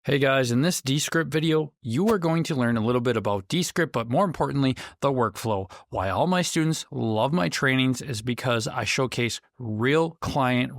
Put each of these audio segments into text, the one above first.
Hey guys, in this Descript video, you are going to learn a little bit about Descript, but more importantly, the workflow. Why all my students love my trainings is because I showcase real client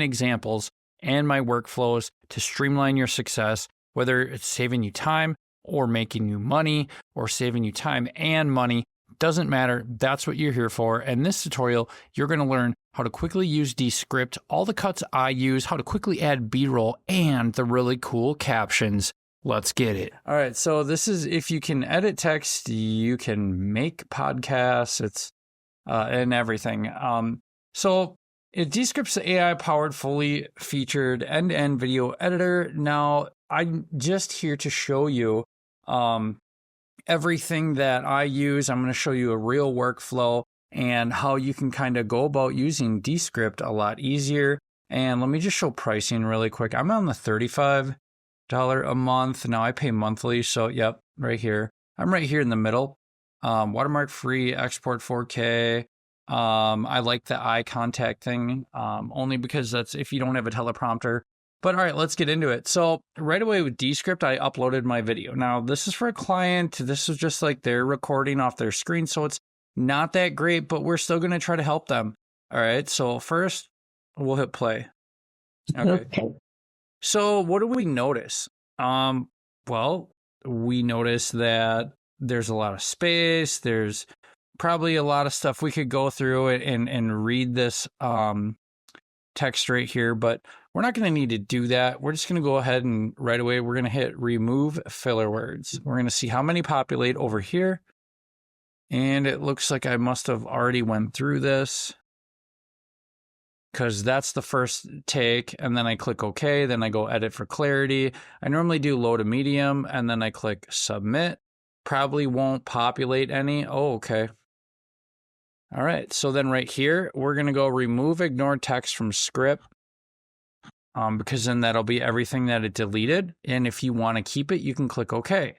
examples and my workflows to streamline your success, whether it's saving you time or making you money or saving you time and money. Doesn't matter. That's what you're here for. In this tutorial, you're going to learn how to quickly use Descript, all the cuts I use, how to quickly add B-roll, and the really cool captions. Let's get it. All right, so this is if you can edit text, you can make podcasts, and everything. So Descript's AI-powered, fully featured end-to-end video editor. Now, I'm just here to show you everything that I use. I'm going to show you a real workflow and how you can kind of go about using Descript a lot easier. And let me just show pricing really quick. I'm on the $35 a month. Now I pay monthly. So yep, right here. I'm right here in the middle. Watermark free, export 4K. I like the eye contact thing only because that's if you don't have a teleprompter. But all right, let's get into it. So right away with Descript, I uploaded my video. Now this is for a client. This is just like they're recording off their screen. So it's not that great, but we're still going to try to help them. All right. So first we'll hit play. Okay. So what do we notice? Well, we notice that there's a lot of space. There's probably a lot of stuff we could go through it and read this text right here, but we're not going to need to do that. We're just going to go ahead and right away, we're going to hit remove filler words. We're going to see how many populate over here. And it looks like I must have already went through this because that's the first take. And then I click OK. Then I go edit for clarity. I normally do low to medium and then I click submit. Probably won't populate any. Oh, okay. All right. So then right here, we're going to go remove ignored text from script. Because then that'll be everything that it deleted. And if you want to keep it, you can click OK,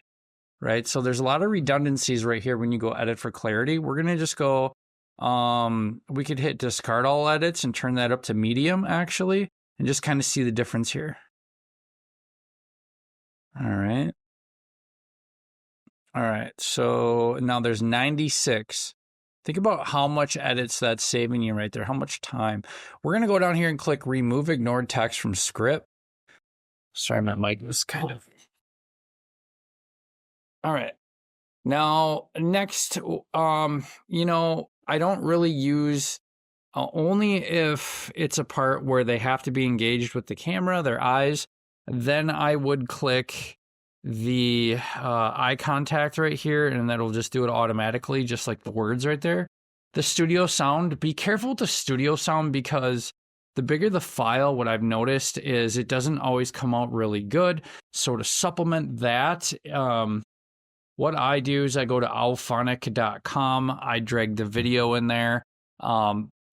right? So there's a lot of redundancies right here when you go edit for clarity. We're going to just go, we could hit discard all edits and turn that up to medium actually, and just kind of see the difference here. All right. All right. So now there's 96. Think about how much edits that's saving you right there, how much time. We're going to go down here and click remove ignored text from script. Sorry, my mic was kind of... All right. Now, next, you know, I don't really use, only if it's a part where they have to be engaged with the camera, their eyes, then I would click the eye contact right here, and that'll just do it automatically, just like the words right there. The studio sound, be careful with the studio sound because the bigger the file, what I've noticed is it doesn't always come out really good. So to supplement that, what I do is I go to auphonic.com, I drag the video in there,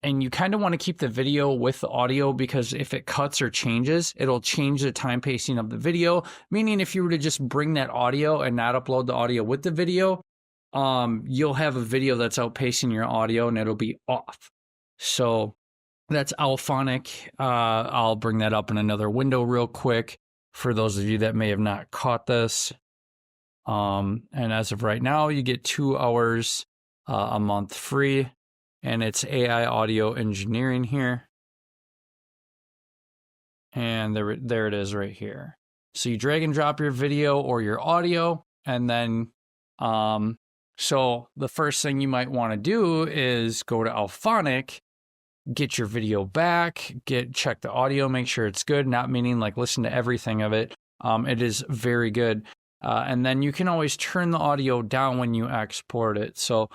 and you kind of want to keep the video with the audio because if it cuts or changes, it'll change the time pacing of the video. Meaning if you were to just bring that audio and not upload the audio with the video, you'll have a video that's outpacing your audio and it'll be off. So that's Auphonic. I'll bring that up in another window real quick for those of you that may have not caught this. And as of right now, you get 2 hours a month free. And it's AI audio engineering here. And there it is right here. So you drag and drop your video or your audio. And then, so the first thing you might want to do is go to Auphonic, get your video back, check the audio, make sure it's good. Not meaning like listen to everything of it. It is very good. And then you can always turn the audio down when you export it. So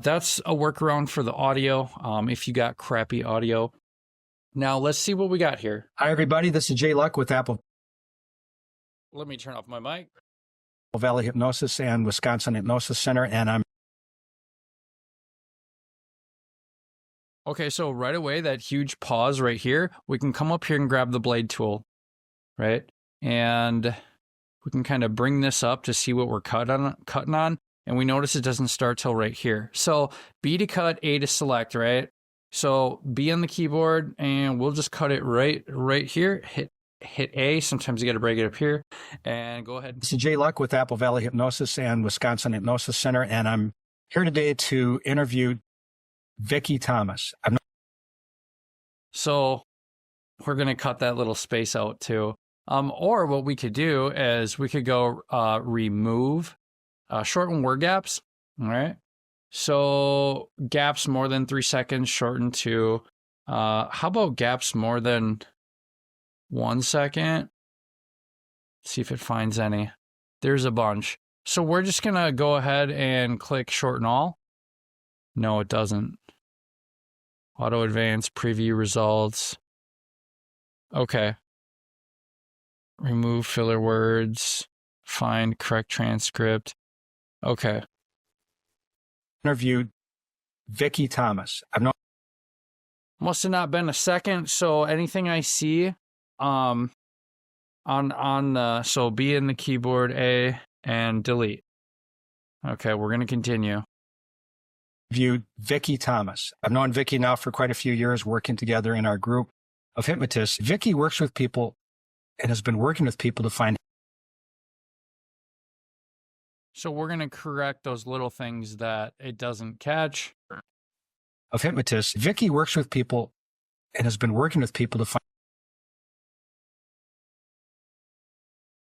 that's a workaround for the audio if you got crappy audio. Now let's see what we got here. Hi, everybody. This is Jay Luck with Apple Let me turn off my mic. Valley Hypnosis and Wisconsin Hypnosis Center. And I'm Okay, so right away, that huge pause right here, we can come up here and grab the blade tool, right? And we can kind of bring this up to see what we're cutting on. And we notice it doesn't start till right here. So B to cut, A to select, right? So B on the keyboard, and we'll just cut it right here. Hit hit A. Sometimes you got to break it up here. And go ahead. This is Jay Luck with Apple Valley Hypnosis and Wisconsin Hypnosis Center, and I'm here today to interview Vicki Thomas. So we're going to cut that little space out too. Or what we could do is we could go remove, shorten word gaps. All right. So gaps more than 3 seconds, shorten to, how about gaps more than 1 second? See if it finds any. There's a bunch. So we're just going to go ahead and click shorten all. No, it doesn't. Auto advance, preview results. Okay. Remove filler words. Find correct transcript. Okay. Interviewed Vicki Thomas. Must have not been a second. So anything I see, so B in the keyboard, A, and delete. Okay, we're gonna continue. Viewed Vicki Thomas. I've known Vicki now for quite a few years, working together in our group of hypnotists. Vicki works with people and has been working with people to find. So we're gonna correct those little things that it doesn't catch. Of hypnotists, Vicki works with people and has been working with people to find.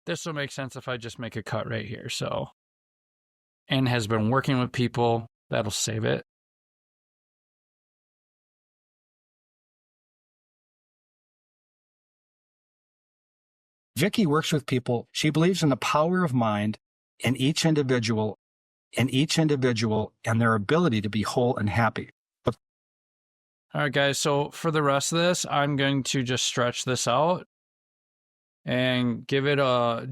This will make sense if I just make a cut right here. So, and has been working with people. That'll save it. Vicki works with people. She believes in the power of mind in each individual and their ability to be whole and happy. All right, guys. So for the rest of this, I'm going to just stretch this out and give it a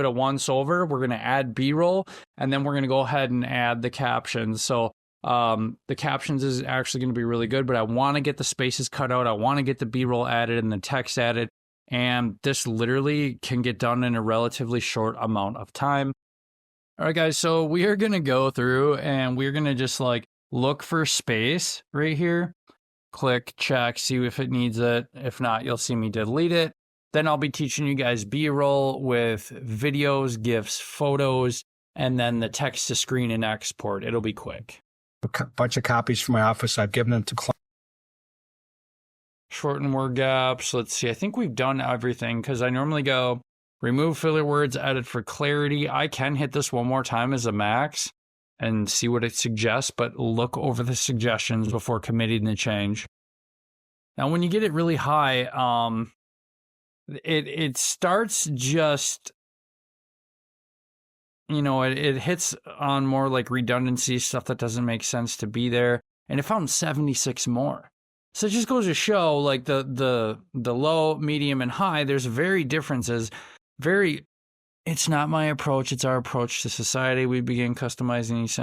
once over. We're going to add B-roll, and then we're going to go ahead and add the captions. So the captions is actually going to be really good, but I want to get the spaces cut out. I want to get the B-roll added and the text added. And this literally can get done in a relatively short amount of time. All right, guys. So we are going to go through and we're going to just like look for space right here. Click, check, see if it needs it. If not, you'll see me delete it. Then I'll be teaching you guys B-roll with videos, GIFs, photos, and then the text to screen and export. It'll be quick. A bunch of copies from my office. I've given them to clients. Shorten word gaps. Let's see. I think we've done everything because I normally go remove filler words, edit for clarity. I can hit this one more time as a max and see what it suggests, but look over the suggestions before committing the change. Now, when you get it really high, it starts just, it hits on more like redundancy stuff that doesn't make sense to be there, and it found 76 more. So it just goes to show like the low, medium, and high. There's very differences. It's not my approach. It's our approach to society. We begin customizing these.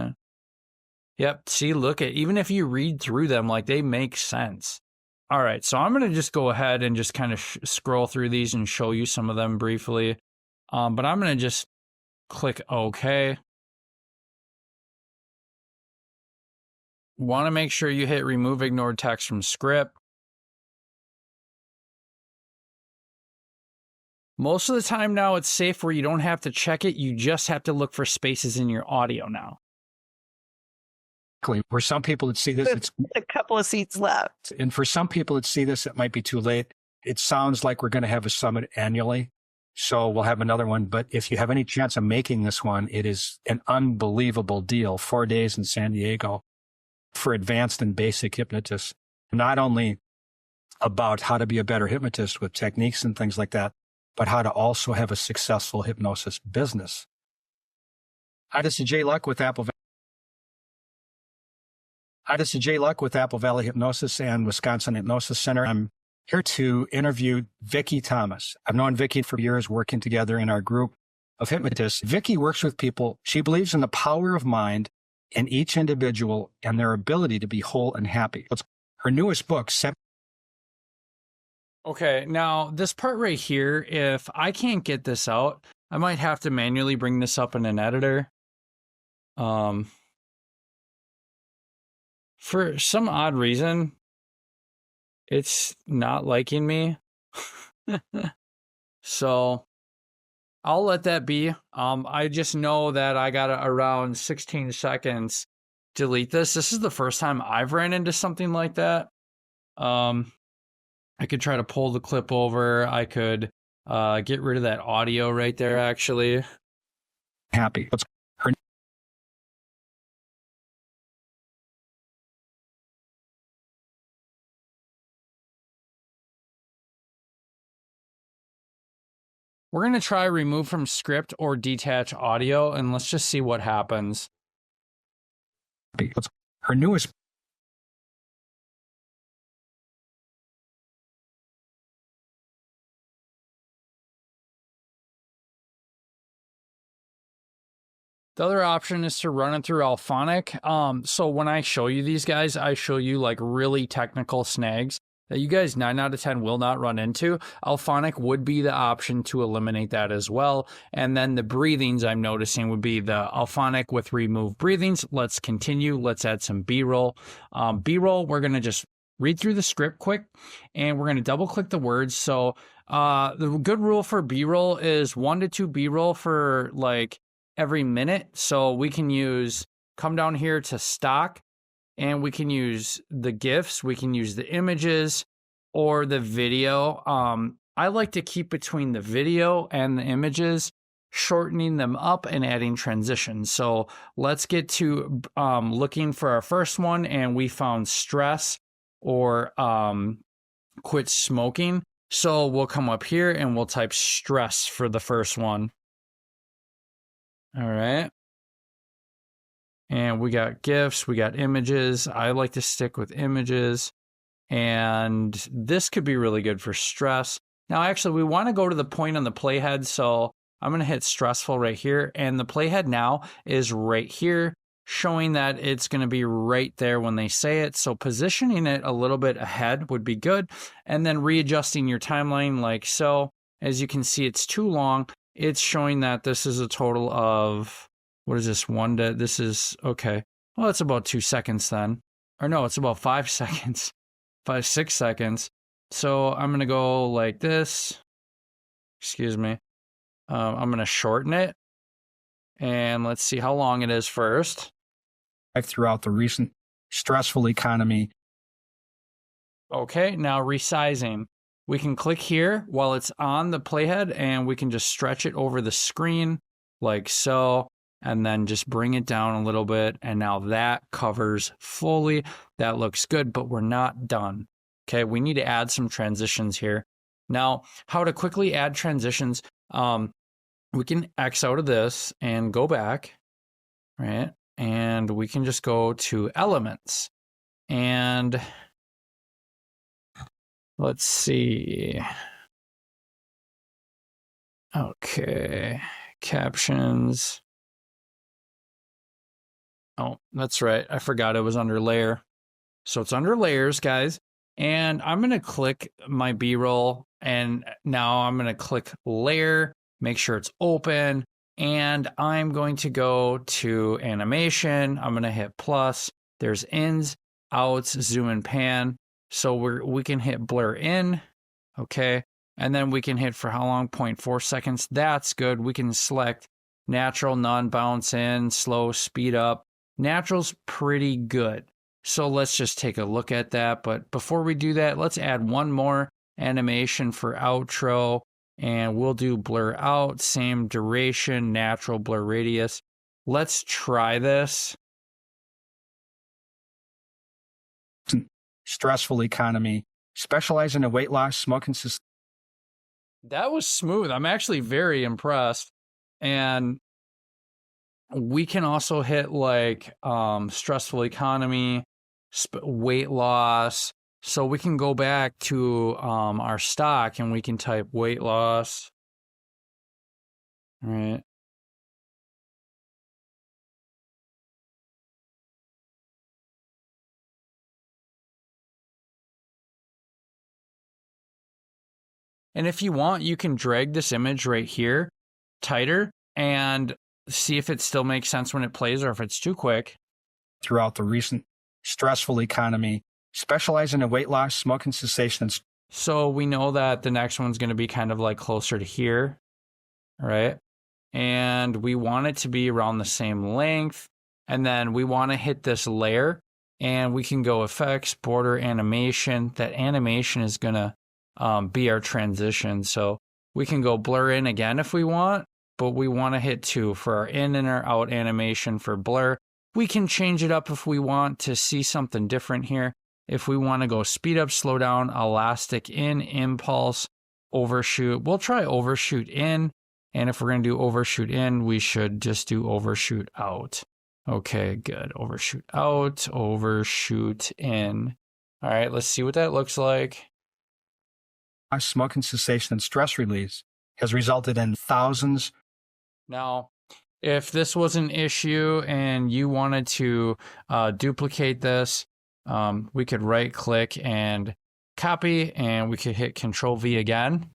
Yep. See, look at, even if you read through them, like they make sense. All right. So I'm going to just go ahead and just kind of scroll through these and show you some of them briefly. But I'm going to just click OK. Want to make sure you hit remove ignored text from script. Most of the time now it's safe where you don't have to check it. You just have to look for spaces in your audio now. For some people that see this, it's a couple of seats left. And for some people that see this, it might be too late. It sounds like we're going to have a summit annually. So we'll have another one. But if you have any chance of making this one, it is an unbelievable deal. 4 days in San Diego for advanced and basic hypnotists. Not only about how to be a better hypnotist with techniques and things like that, but how to also have a successful hypnosis business. Hi, this is Jay Luck with Apple Valley Hypnosis and Wisconsin Hypnosis Center. I'm here to interview Vicki Thomas. I've known Vicki for years, working together in our group of hypnotists. Vicki works with people. She believes in the power of mind in each individual and their ability to be whole and happy. Her newest book, Okay, now this part right here, if I can't get this out, I might have to manually bring this up in an editor. For some odd reason, it's not liking me. So I'll let that be. I just know that I got around 16 seconds to delete this. This is the first time I've ran into something like that. I could try to pull the clip over. I could get rid of that audio right there, actually. Happy. We're going to try remove from script or detach audio, and let's just see what happens. Her newest. The other option is to run it through Auphonic. So when I show you these guys, I show you like really technical snags that you guys 9 out of 10 will not run into. Auphonic would be the option to eliminate that as well. And then the breathings I'm noticing would be the Auphonic with remove breathings. Let's continue. Let's add some B-roll. B-roll, we're going to just read through the script quick, and we're going to double click the words. So the good rule for B-roll is 1 to 2 B-roll for like every minute. So we can come down here to stock, and we can use the GIFs, we can use the images or the video. I like to keep between the video and the images, shortening them up and adding transitions. So let's get to looking for our first one, and we found stress or quit smoking. So we'll come up here and we'll type stress for the first one. All right. And we got GIFs, we got images. I like to stick with images. And this could be really good for stress. Now, actually, we want to go to the point on the playhead. So I'm going to hit stressful right here. And the playhead now is right here, showing that it's going to be right there when they say it. So positioning it a little bit ahead would be good. And then readjusting your timeline like so. As you can see, it's too long. It's showing that this is a total of, what is this, this is, okay. Well, it's about 2 seconds then. Or no, it's about 5 seconds. 6 seconds. So I'm going to go like this. Excuse me. I'm going to shorten it. And let's see how long it is first. Throughout the recent stressful economy. Okay, now resizing. We can click here while it's on the playhead, and we can just stretch it over the screen like so, and then just bring it down a little bit. And now that covers fully. That looks good, but we're not done. Okay, we need to add some transitions here. Now, how to quickly add transitions. We can X out of this and go back, right? And we can just go to elements. And let's see. Okay, captions. Oh, that's right. I forgot it was under layer. So it's under layers, guys. And I'm going to click my B-roll. And now I'm going to click layer, make sure it's open. And I'm going to go to animation. I'm going to hit plus. There's ins, outs, zoom and pan. So we can hit blur in, okay, and then we can hit for how long? 0.4 seconds. That's good. We can select natural, non-bounce in, slow, speed up. Natural's pretty good. So let's just take a look at that. But before we do that, let's add one more animation for outro, and we'll do blur out, same duration, natural blur radius. Let's try this. Stressful economy, specializing in weight loss, smoking cessation. That was smooth. I'm actually very impressed. And we can also hit like stressful economy, weight loss. So we can go back to our stock and we can type weight loss. All right. And if you want, you can drag this image right here tighter and see if it still makes sense when it plays or if it's too quick. Throughout the recent stressful economy, specializing in weight loss, smoking cessation, So we know that the next one's going to be kind of like closer to here, right? And we want it to be around the same length. And then we want to hit this layer, and we can go effects, border, animation. That animation is going to be our transition. So we can go blur in again if we want, but we want to hit 2 for our in and our out animation for blur. We can change it up if we want to see something different here. If we want to go speed up, slow down, elastic in, impulse, overshoot, we'll try overshoot in. And if we're going to do overshoot in, we should just do overshoot out. Okay, good. Overshoot out, overshoot in. All right, let's see what that looks like. Our smoking cessation and stress release has resulted in thousands. Now, if this was an issue and you wanted to duplicate this, we could right click and copy, and we could hit Control V again.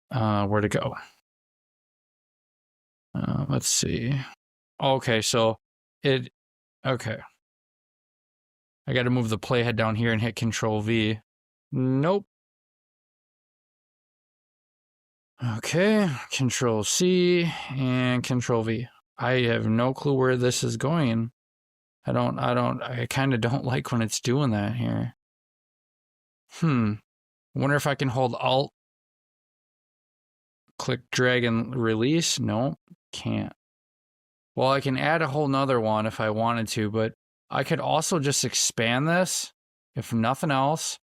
Where to go? Let's see. Okay, so okay. I got to move the playhead down here and hit Control V. Nope. Okay, Control C and Control V. I have no clue where this is going. I kind of don't like when it's doing that here. I wonder if I can hold Alt, click, drag, and release. No, can't. Well, I can add a whole nother one if I wanted to, but I could also just expand this, if nothing else.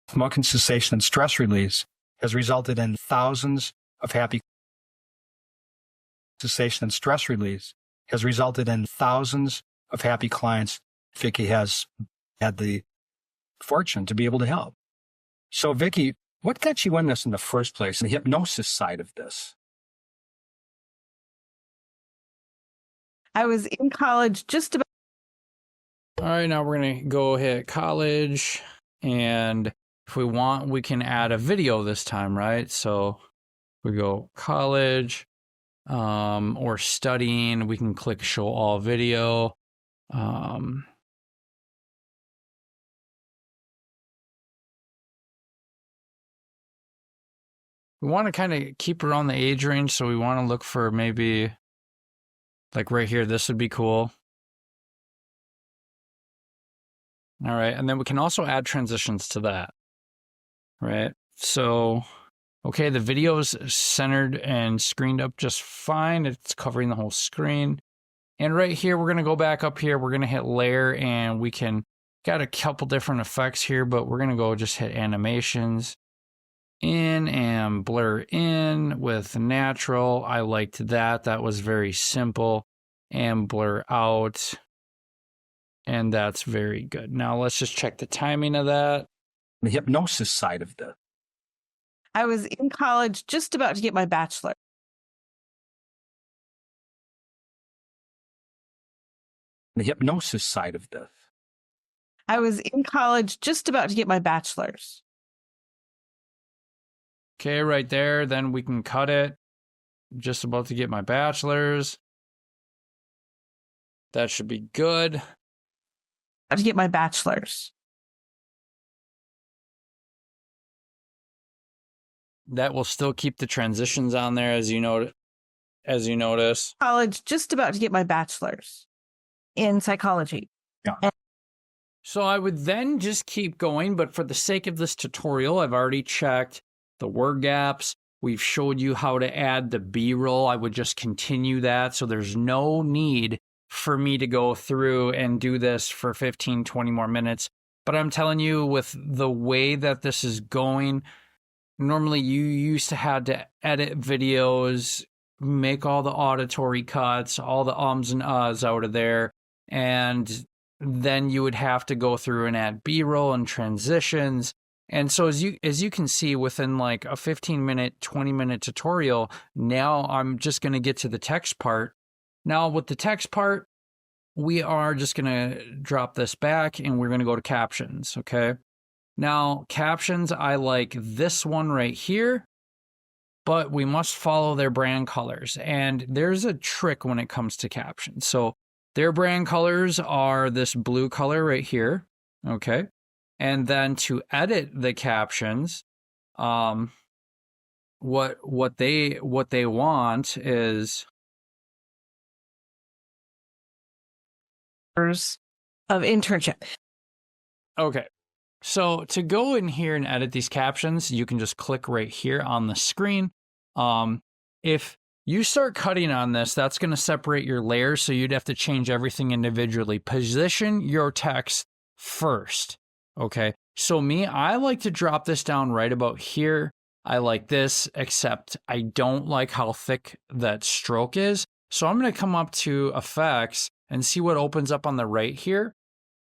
Smoking cessation and stress release has resulted in thousands of happy cessation and stress release has resulted in thousands of happy clients Vicky has had the fortune to be able to help. So Vicky, what got you in this in the first place, the hypnosis side of this? I was in college just about. All right, now we're going to go hit college, and if we want, we can add a video this time, right? So we go college or studying. We can click show all video. We want to kind of keep around the age range, so we want to look for maybe like right here. This would be cool. All right, and then we can also add transitions to that, right? So, okay, the video's centered and screened up just fine. It's covering the whole screen. And right here, we're going to go back up here. We're going to hit layer, and we can got a couple different effects here, but we're going to go just hit animations, in and blur in with natural. I liked that. That was very simple. And blur out. And that's very good. Now let's just check the timing of that. The hypnosis side of this. I was in college just about to get my bachelor. The hypnosis side of this. I was in college just about to get my bachelor's. Okay, right there. Then we can cut it. Just about to get my bachelor's. That should be good. To get my bachelor's. That will still keep the transitions on there, as you notice. College, just about to get my bachelor's in psychology. Yeah. So I would then just keep going, but for the sake of this tutorial, I've already checked the word gaps. We've showed you how to add the B-roll. I would just continue that, so there's no need for me to go through and do this for 15, 20 more minutes. But I'm telling you, with the way that this is going, normally you used to have to edit videos, make all the auditory cuts, all the ums and uhs out of there, and then you would have to go through and add B-roll and transitions. And so as you can see, within like a 15-minute, 20-minute tutorial, now I'm just going to get to the text part. Now with the text part, we are just going to drop this back and we're going to go to captions, okay? Now, captions, I like this one right here. but we must follow their brand colors. And there's a trick when it comes to captions. So their brand colors are this blue color right here. Okay. And then to edit the captions, what they want is of internship. okay. So to go in here and edit these captions, you can just click right here on the screen. If you start cutting on this, that's going to separate your layers, so you'd have to change everything individually. Position your text first, okay? So I like to drop this down right about here. I like this, except I don't like how thick that stroke is. So I'm going to come up to Effects and see what opens up on the right here.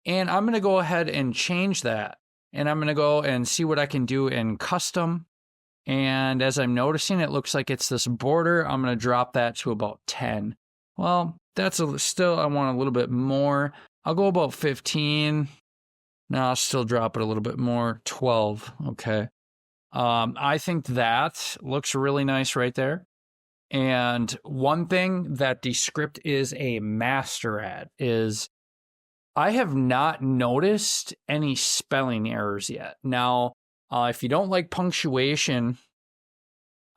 And I'm going to go ahead and change that. And I'm going to go and see what I can do in Custom. And as I'm noticing, it looks like it's this border. I'm going to drop that to about 10. Well, that's still, I want a little bit more. I'll go about 15. No, I'll still drop it a little bit more. 12. Okay. I think that looks really nice right there. And one thing that Descript is a master at is I have not noticed any spelling errors yet. Now, if you don't like punctuation,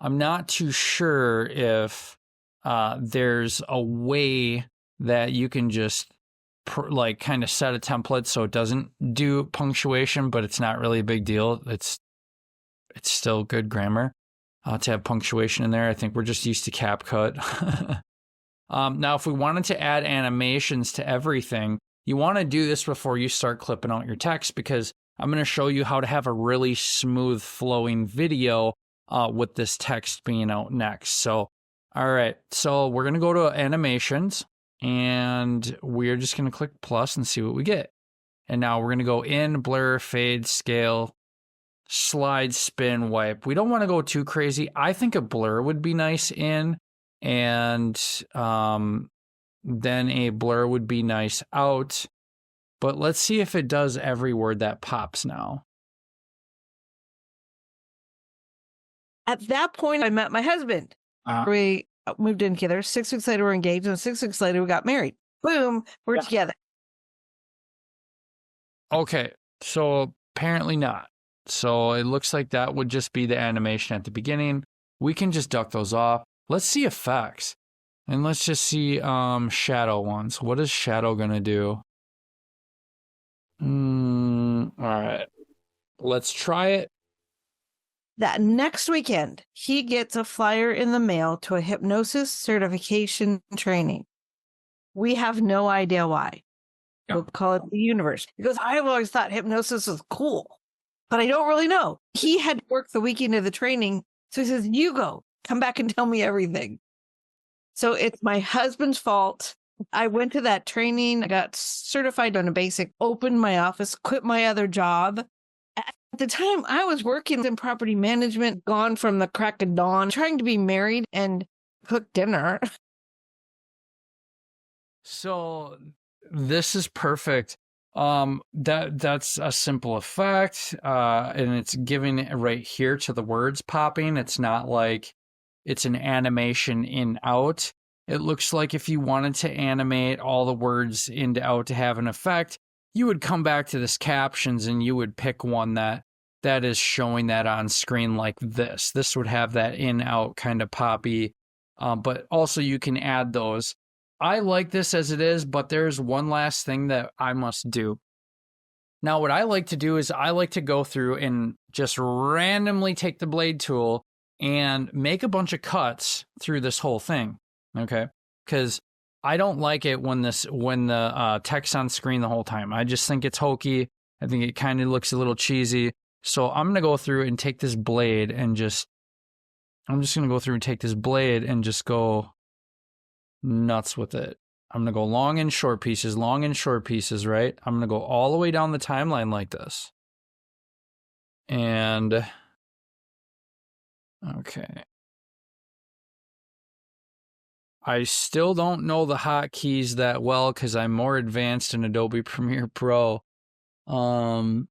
I'm not too sure if there's a way that you can just kind of set a template so it doesn't do punctuation, but it's not really a big deal. It's still good grammar to have punctuation in there. I think we're just used to CapCut. Now, if we wanted to add animations to everything, you want to do this before you start clipping out your text, because I'm going to show you how to have a really smooth flowing video with this text being out next. So, all right. So we're going to go to animations, and we're just going to click plus and see what we get. And now we're going to go in, blur, fade, scale, slide, spin, wipe. We don't want to go too crazy. I think a blur would be nice in, and then a blur would be nice out. But let's see if it does every word that pops now. At that point, I met my husband. We moved in together. 6 weeks later, we're engaged, and 6 weeks later, we got married. Boom, we're together. Okay, so apparently not. So it looks like that would just be the animation at the beginning. We can just duck those off. Let's see effects. And let's just see shadow ones. What is shadow going to do? All right. Let's try it. That next weekend, he gets a flyer in the mail to a hypnosis certification training. We have no idea why. We'll call it the universe. He goes, I've always thought hypnosis was cool, but I don't really know. He had worked the weekend of the training. So he says, you go, come back and tell me everything. So it's my husband's fault. I went to that training. I got certified on a basic, opened my office, quit my other job. At the time, I was working in property management, gone from the crack of dawn, trying to be married and cook dinner. So this is perfect. That's a simple effect, and it's giving it right here to the words popping. It's not like it's an animation in out. It looks like if you wanted to animate all the words into out to have an effect, you would come back to this captions and you would pick one that is showing that on screen like this. This would have that in out kind of poppy, but also you can add those. I like this as it is, but there's one last thing that I must do. Now, what I like to do is I like to go through and just randomly take the blade tool and make a bunch of cuts through this whole thing, okay? Because I don't like it when the text on screen the whole time. I just think it's hokey. I think it kind of looks a little cheesy. So I'm going to go through and take this blade and I'm just going to go through and take this blade and just go nuts with it. I'm going to go long and short pieces, right? I'm going to go all the way down the timeline like this. And, okay. I still don't know the hotkeys that well because I'm more advanced in Adobe Premiere Pro. And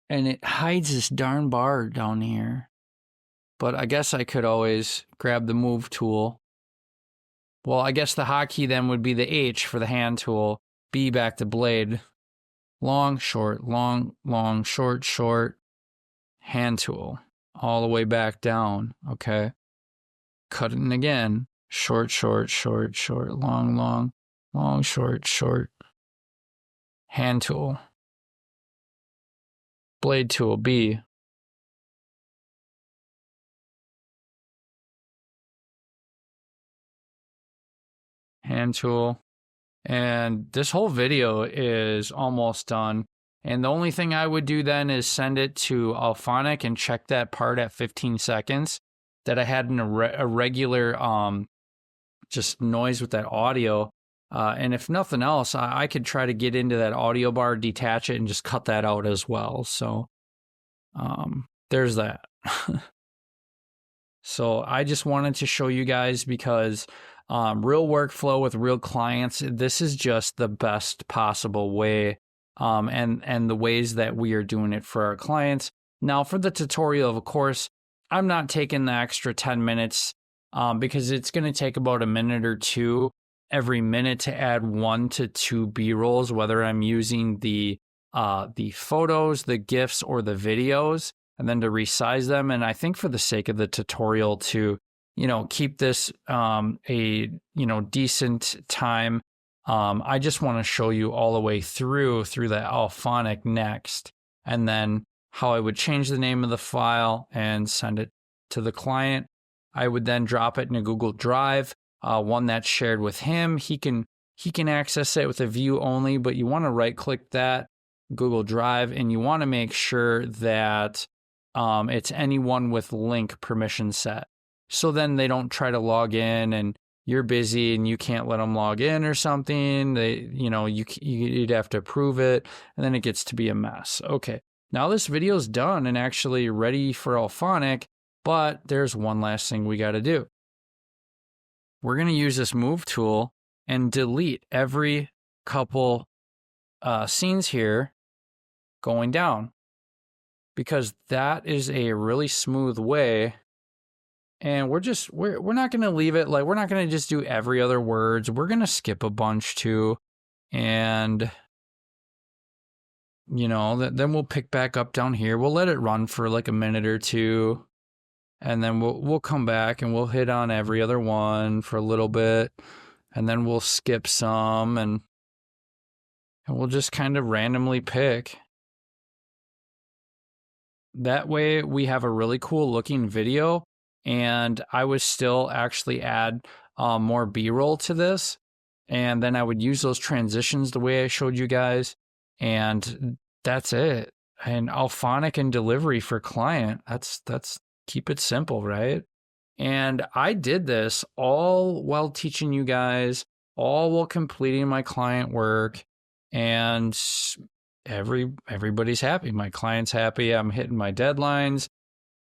it hides this darn bar down here. but I guess I could always grab the move tool. Well, I guess the hotkey then would be the H for the hand tool, B back to blade, long, short, short, hand tool, all the way back down, okay? Cutting again, short, long, short, hand tool, blade tool, B, hand tool. And this whole video is almost done. And the only thing I would do then is send it to Auphonic and check that part at 15 seconds that I had an irregular just noise with that audio. And if nothing else, I could try to get into that audio bar, detach it, and just cut that out as well. So there's that. So I just wanted to show you guys because real workflow with real clients, this is just the best possible way and the ways that we are doing it for our clients. Now for the tutorial, of course, I'm not taking the extra 10 minutes because it's going to take about a minute or two every minute to add 1 to 2 B-rolls, whether I'm using the photos, the GIFs, or the videos, and then to resize them. And I think for the sake of the tutorial to, keep this a, decent time, I just want to show you all the way through the Auphonic next, and then how I would change the name of the file and send it to the client. I would then drop it in a Google Drive, one that's shared with him. He can access it with a view only, but you want to right click that Google Drive and you want to make sure that it's anyone with link permission set. So then they don't try to log in and you're busy and you can't let them log in or something. You'd have to approve it, and then it gets to be a mess. Okay, now this video is done and actually ready for Auphonic, but there's one last thing we got to do. We're going to use this move tool and delete every couple scenes here going down, because that is a really smooth way. And we're not going to leave it like, we're not going to just do every other words. We're going to skip a bunch too. And, then we'll pick back up down here. We'll let it run for like a minute or two. And then we'll come back and we'll hit on every other one for a little bit. And then we'll skip some and we'll just kind of randomly pick. That way we have a really cool looking video. And I would still actually add more B-roll to this. And then I would use those transitions the way I showed you guys. And that's it. And Auphonic and delivery for client. That's keep it simple, right? And I did this all while teaching you guys, all while completing my client work. And everybody's happy. My client's happy. I'm hitting my deadlines.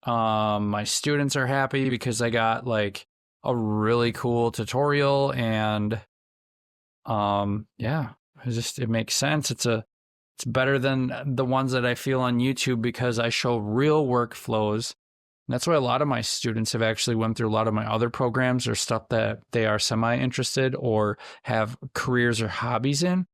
My students are happy because I got like a really cool tutorial, and it makes sense. It's better than the ones that I feel on YouTube because I show real workflows. And that's why a lot of my students have actually went through a lot of my other programs or stuff that they are semi-interested or have careers or hobbies in,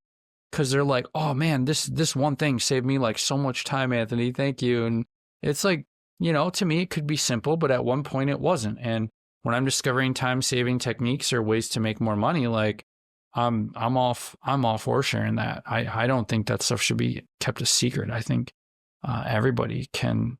because they're like, oh man, this one thing saved me like so much time, Anthony. Thank you. And it's like, to me, it could be simple, but at one point it wasn't. And when I'm discovering time-saving techniques or ways to make more money, like I'm all for sharing that. I don't think that stuff should be kept a secret. I think everybody can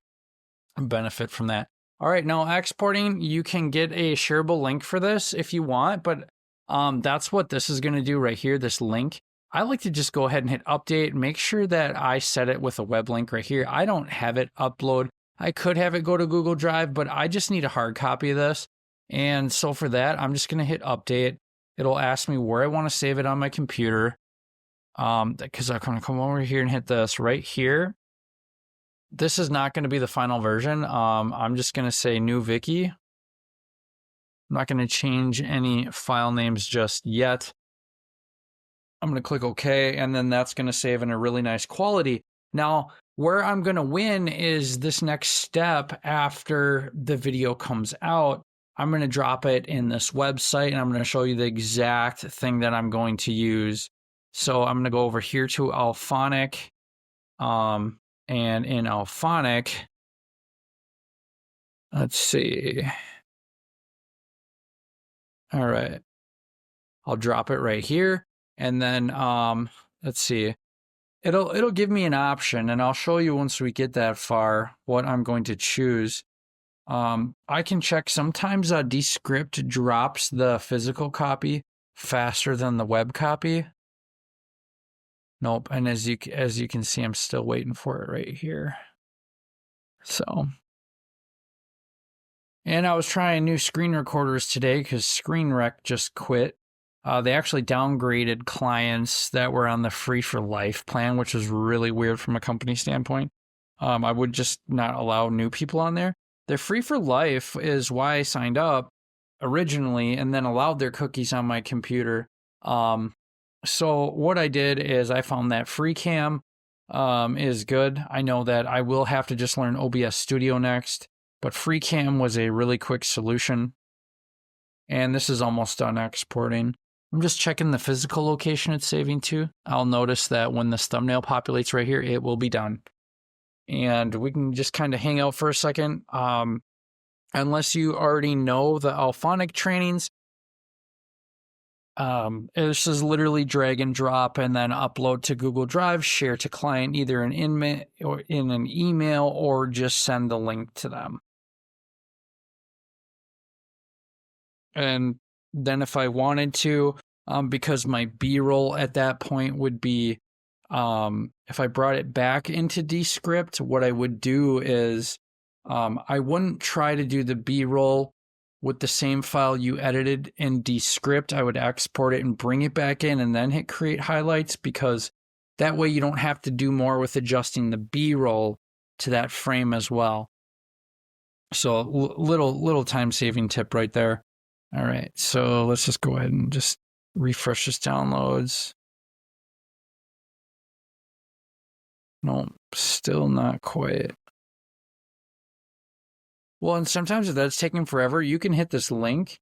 benefit from that. All right, now exporting, you can get a shareable link for this if you want, but that's what this is going to do right here, this link. I like to just go ahead and hit update, make sure that I set it with a web link right here. I don't have it upload. I could have it go to Google Drive, but I just need a hard copy of this. And so for that, I'm just going to hit update. It'll ask me where I want to save it on my computer. Because I'm going to come over here and hit this right here. This is not going to be the final version. I'm just going to say new Viki. I'm not going to change any file names just yet. I'm going to click OK, and then that's going to save in a really nice quality. Now, where I'm going to win is this next step after the video comes out. I'm going to drop it in this website, and I'm going to show you the exact thing that I'm going to use. So I'm going to go over here to Auphonic, and in Auphonic, let's see. All right. I'll drop it right here, and then let's see. It'll give me an option, and I'll show you once we get that far what I'm going to choose. I can check sometimes Descript drops the physical copy faster than the web copy. Nope, and as you can see, I'm still waiting for it right here. So, and I was trying new screen recorders today because ScreenRec just quit. They actually downgraded clients that were on the free for life plan, which is really weird from a company standpoint. I would just not allow new people on there. The free for life is why I signed up originally and then allowed their cookies on my computer. So what I did is I found that FreeCam is good. I know that I will have to just learn OBS Studio next, but FreeCam was a really quick solution. And this is almost done exporting. I'm just checking the physical location it's saving to. I'll notice that when this thumbnail populates right here, it will be done. And we can just kind of hang out for a second. Unless you already know the Auphonic trainings, this is literally drag and drop and then upload to Google Drive, share to client, either in an email or just send the link to them. And then if I wanted to, because my B-roll at that point would be, if I brought it back into Descript, what I would do is I wouldn't try to do the B-roll with the same file you edited in Descript. I would export it and bring it back in and then hit create highlights, because that way you don't have to do more with adjusting the B-roll to that frame as well. So little time-saving tip right there. All right, so let's just go ahead and just refresh this downloads. Nope, still not quite. Well, and sometimes if that's taking forever, you can hit this link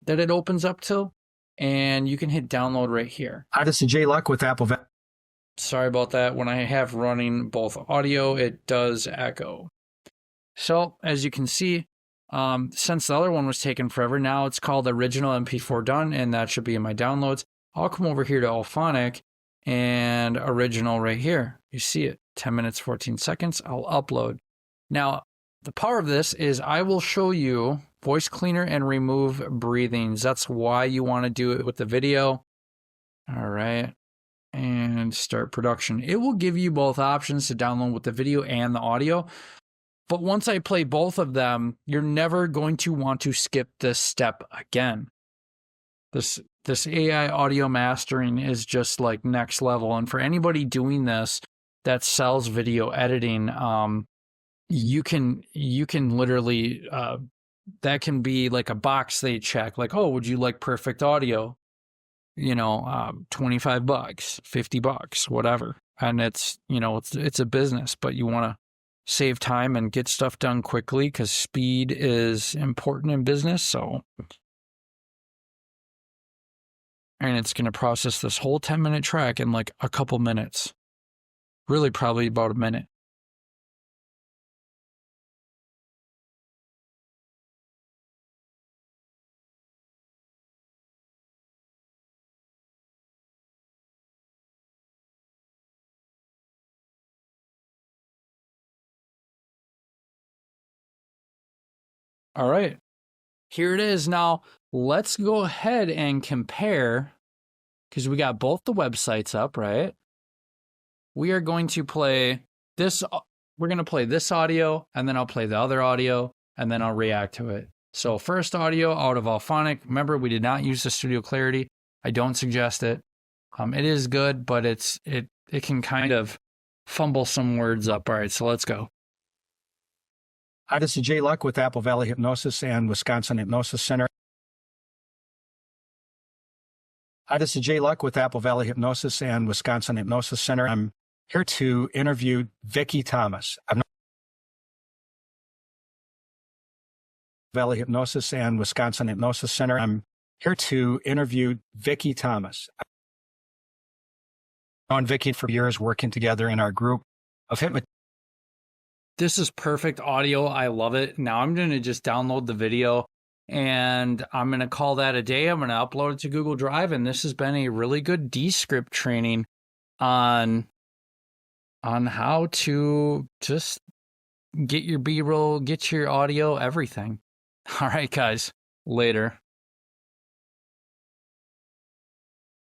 that it opens up to, and you can hit download right here. Hi, this is Jay Luck with Apple. Sorry about that. When I have running both audio, it does echo. So as you can see, since the other one was taking forever, now it's called Original MP4 Done, and that should be in my downloads. I'll come over here to Auphonic and Original right here. You see it, 10 minutes, 14 seconds. I'll upload. Now, the power of this is I will show you voice cleaner and remove breathings. That's why you want to do it with the video. All right. And start production. It will give you both options to download with the video and the audio. But once I play both of them, you're never going to want to skip this step again. This AI audio mastering is just like next level. And for anybody doing this that sells video editing, you can literally, that can be like a box they check, like, oh, would you like perfect audio? You know, $25, $50, whatever. And it's, you know, it's a business, but you want to save time and get stuff done quickly because speed is important in business. So, and it's going to process this whole 10-minute track in like a couple minutes, really probably about a minute. All right, here it is. Now let's go ahead and compare, because we got both the websites up, right? We are going to play this. We're going to play this audio, and then I'll play the other audio, and then I'll react to it. So first audio out of Auphonic. Remember, we did not use the Studio Clarity. I don't suggest it. It is good, but it can kind of fumble some words up. All right, so let's go. Hi, this is Jay Luck with Apple Valley Hypnosis and Wisconsin Hypnosis Center. Hi, this is Jay Luck with Apple Valley Hypnosis and Wisconsin Hypnosis Center. I'm here to interview Vicki Thomas. I'm Valley Hypnosis and Wisconsin Hypnosis Center. I'm here to interview Vicki Thomas. I've known Vicki for years, working together in our group of hypnotists. This is perfect audio. I love it. Now I'm going to just download the video and I'm going to call that a day. I'm going to upload it to Google Drive. And this has been a really good Descript training on how to just get your B-roll, get your audio, everything. All right, guys. Later.